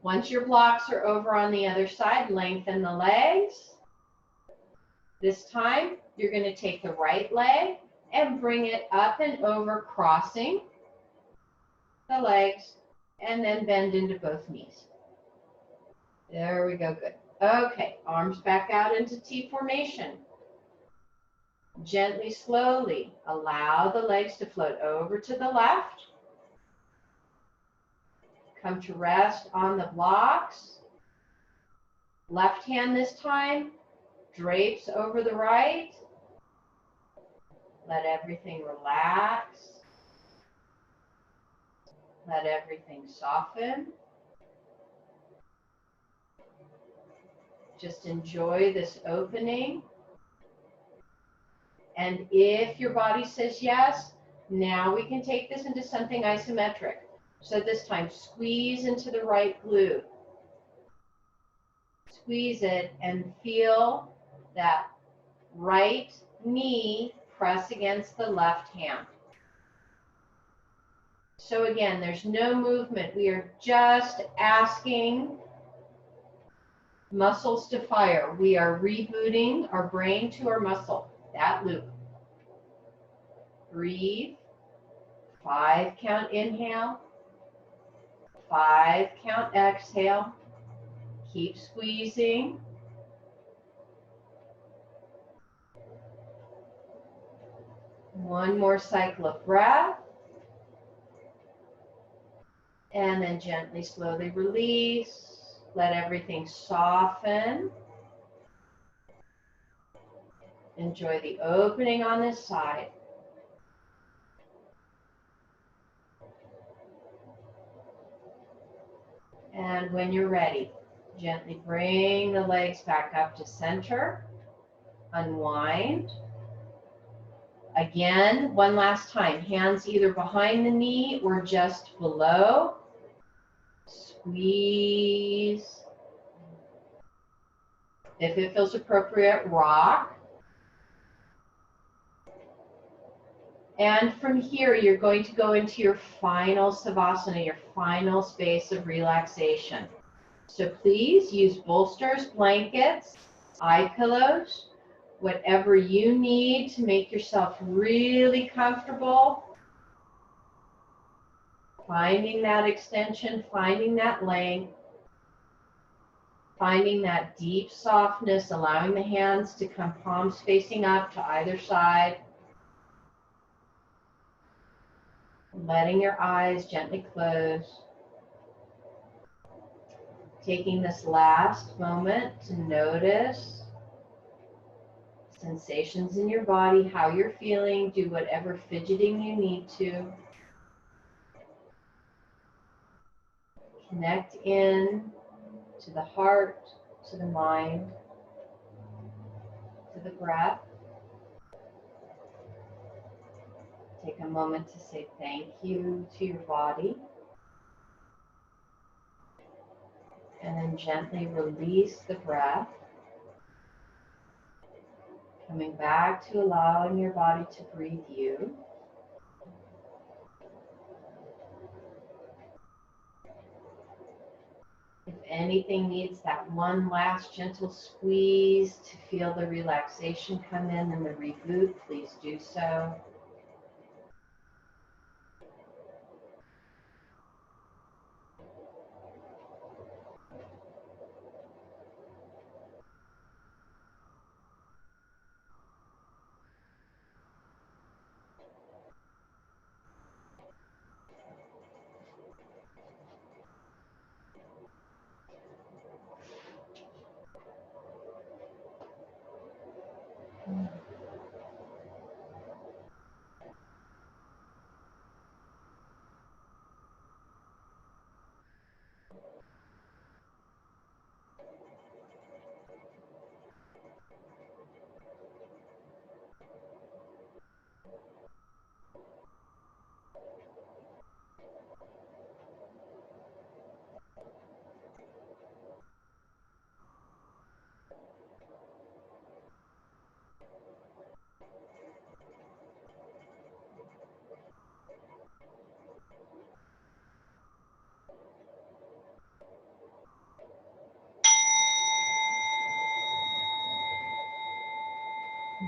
Once your blocks are over on the other side, lengthen the legs. This time, you're going to take the right leg and bring it up and over, crossing the legs, and then bend into both knees. There we go, good. Okay, arms back out into T formation. Gently, slowly, allow the legs to float over to the left. Come to rest on the blocks. Left hand this time drapes over the right. Let everything relax. Let everything soften. Just enjoy this opening. And if your body says yes, now we can take this into something isometric. So this time, squeeze into the right glute. Squeeze it and feel that right knee press against the left hand. So again, there's no movement. We are just asking muscles to fire. We are rebooting our brain to our muscle, that loop. Breathe. 5 count inhale. 5 count exhale. Keep squeezing. One more cycle of breath. And then gently, slowly release. Let everything soften. Enjoy the opening on this side. And when you're ready, gently bring the legs back up to center. Unwind. Again, one last time. Hands either behind the knee or just below. Squeeze. If it feels appropriate, rock. And from here, you're going to go into your final Savasana, your final space of relaxation. So please use bolsters, blankets, eye pillows, whatever you need to make yourself really comfortable. Finding that extension, finding that length, finding that deep softness, allowing the hands to come palms facing up to either side. Letting your eyes gently close. Taking this last moment to notice sensations in your body, how you're feeling. Do whatever fidgeting you need to. Connect in to the heart, to the mind, to the breath. Take a moment to say thank you to your body. And then gently release the breath. Coming back to allowing your body to breathe you. If anything needs that one last gentle squeeze to feel the relaxation come in and the reboot, please do so.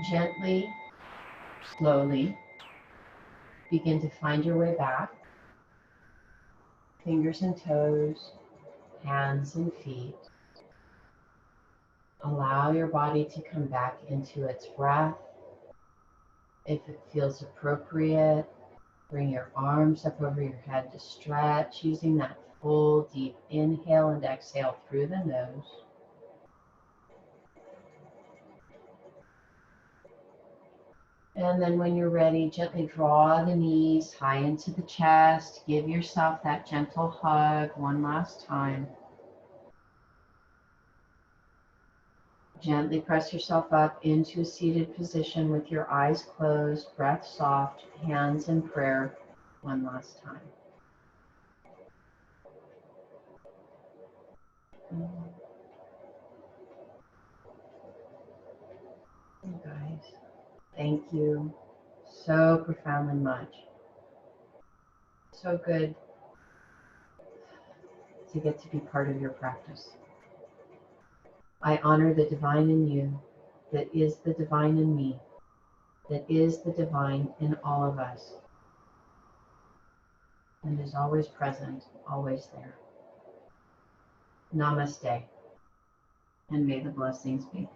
Gently, slowly, begin to find your way back. Fingers and toes, hands and feet. Allow your body to come back into its breath. If it feels appropriate, bring your arms up over your head to stretch, using that full deep inhale and exhale through the nose. And then when you're ready, gently draw the knees high into the chest. Give yourself that gentle hug one last time. Gently press yourself up into a seated position with your eyes closed, breath soft, hands in prayer one last time. You guys, thank you so profoundly much. So good to get to be part of your practice. I honor the divine in you, that is the divine in me, that is the divine in all of us, and is always present, always there. Namaste, and may the blessings be.